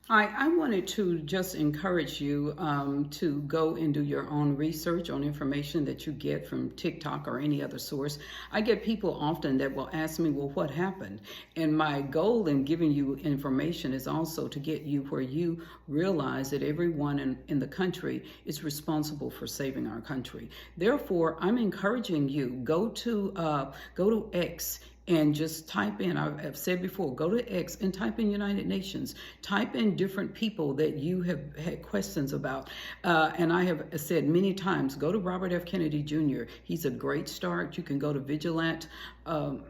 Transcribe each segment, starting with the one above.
I wanted to just encourage you to go and do your own research on information that you get from TikTok or any other source. I get people often that will ask me, well, what happened? And my goal in giving you information is also to get you where you realize that everyone in the country is responsible for saving our country. Therefore, I'm encouraging you, go to X and just type in, I've said before, go to X and type in United Nations. Type in different people that you have had questions about. And I have said many times, go to Robert F. Kennedy Jr. He's a great start. You can go to Vigilant Fox,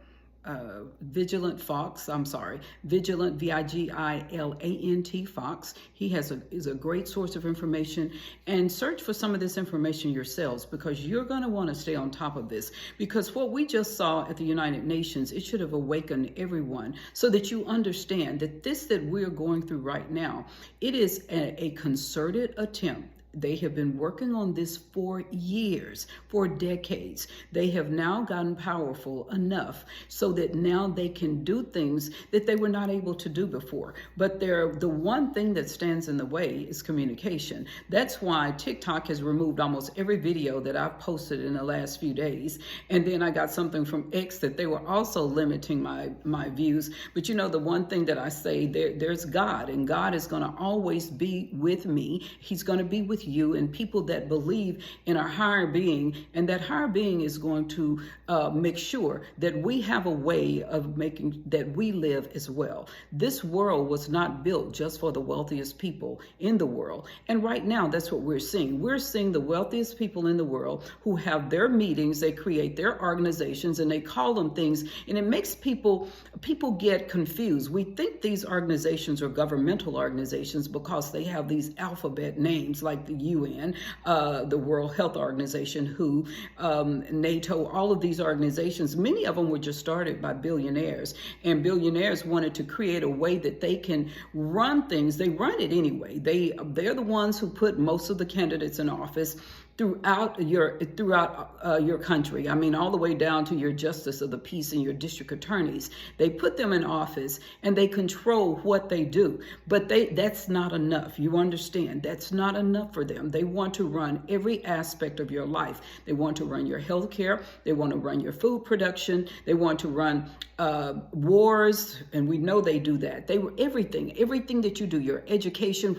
Vigilant, Vigilant Fox. He is a great source of information, and search for some of this information yourselves, because you're going to want to stay on top of this, because what we just saw at the United Nations, it should have awakened everyone so that you understand that this that we're going through right now, it is a concerted attempt. They have been working on this for years, for decades. They have now gotten powerful enough so that now they can do things that they were not able to do before. But the one thing that stands in the way is communication. That's why TikTok has removed almost every video that I've posted in the last few days. And then I got something from X that they were also limiting my views. But you know, the one thing that I say, there's God, and God is going to always be with me. He's going to be with you and people that believe in our higher being, and that higher being is going to make sure that we have a way of making that we live as well. This world was not built just for the wealthiest people in the world, and right now that's what we're seeing. We're seeing the wealthiest people in the world who have their meetings, they create their organizations, and they call them things, and it makes people get confused. We think these organizations are governmental organizations because they have these alphabet names like the UN, the World Health Organization, WHO, NATO, all of these organizations. Many of them were just started by billionaires, and billionaires wanted to create a way that they can run things. They run it anyway. They're the ones who put most of the candidates in office throughout your country. I mean, all the way down to your justice of the peace and your district attorneys. They put them in office and they control what they do. But that's not enough. You understand? That's not enough for them. They want to run every aspect of your life. They want to run your health care. They want to run your food production. They want to run wars, and we know they do that. They were everything that you do, your education,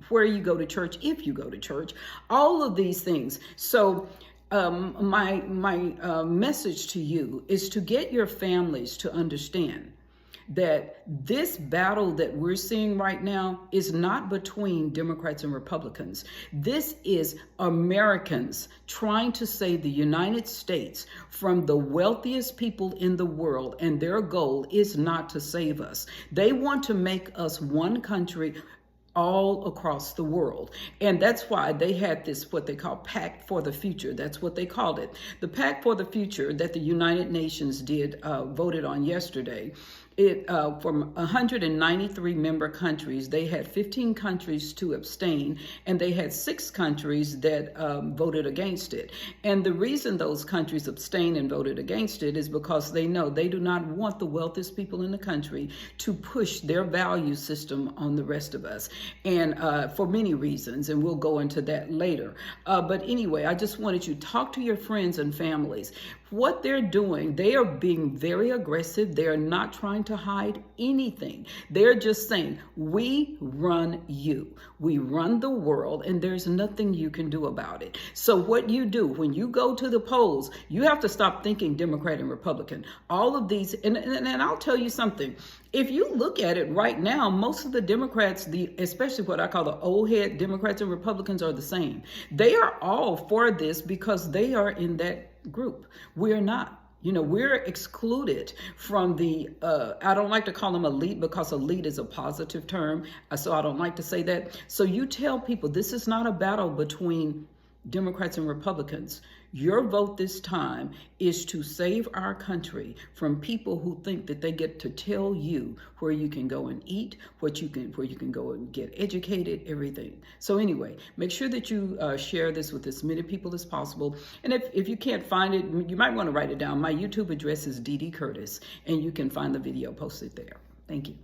where you go to church, if you go to church, all of these things. So my message to you is to get your families to understand that this battle that we're seeing right now is not between Democrats and Republicans. This is Americans trying to save the United States from the wealthiest people in the world, and their goal is not to save us. They want to make us one country all across the world. And that's why they had this, what they call Pact for the Future. That's what they called it. The Pact for the Future that the United Nations voted on yesterday. From 193 member countries, they had 15 countries to abstain, and they had 6 countries that voted against it. And the reason those countries abstained and voted against it is because they know they do not want the wealthiest people in the country to push their value system on the rest of us, and for many reasons, and we'll go into that later. But anyway, I just wanted you to talk to your friends and families. What they're doing, they are being very aggressive. They are not trying to hide anything. They're just saying, we run you. We run the world, and there's nothing you can do about it. So what you do when you go to the polls, you have to stop thinking Democrat and Republican. All of these, and I'll tell you something. If you look at it right now, most of the Democrats, especially what I call the old head Democrats and Republicans, are the same. They are all for this because they are in that group. We're not. You know, we're excluded from the, I don't like to call them elite because elite is a positive term, so I don't like to say that. So you tell people this is not a battle between Democrats and Republicans. Your vote this time is to save our country from people who think that they get to tell you where you can go and eat, where you can go and get educated, everything. So anyway, make sure that you share this with as many people as possible. And if you can't find it, you might want to write it down. My YouTube address is DD Curtis, and you can find the video posted there. Thank you.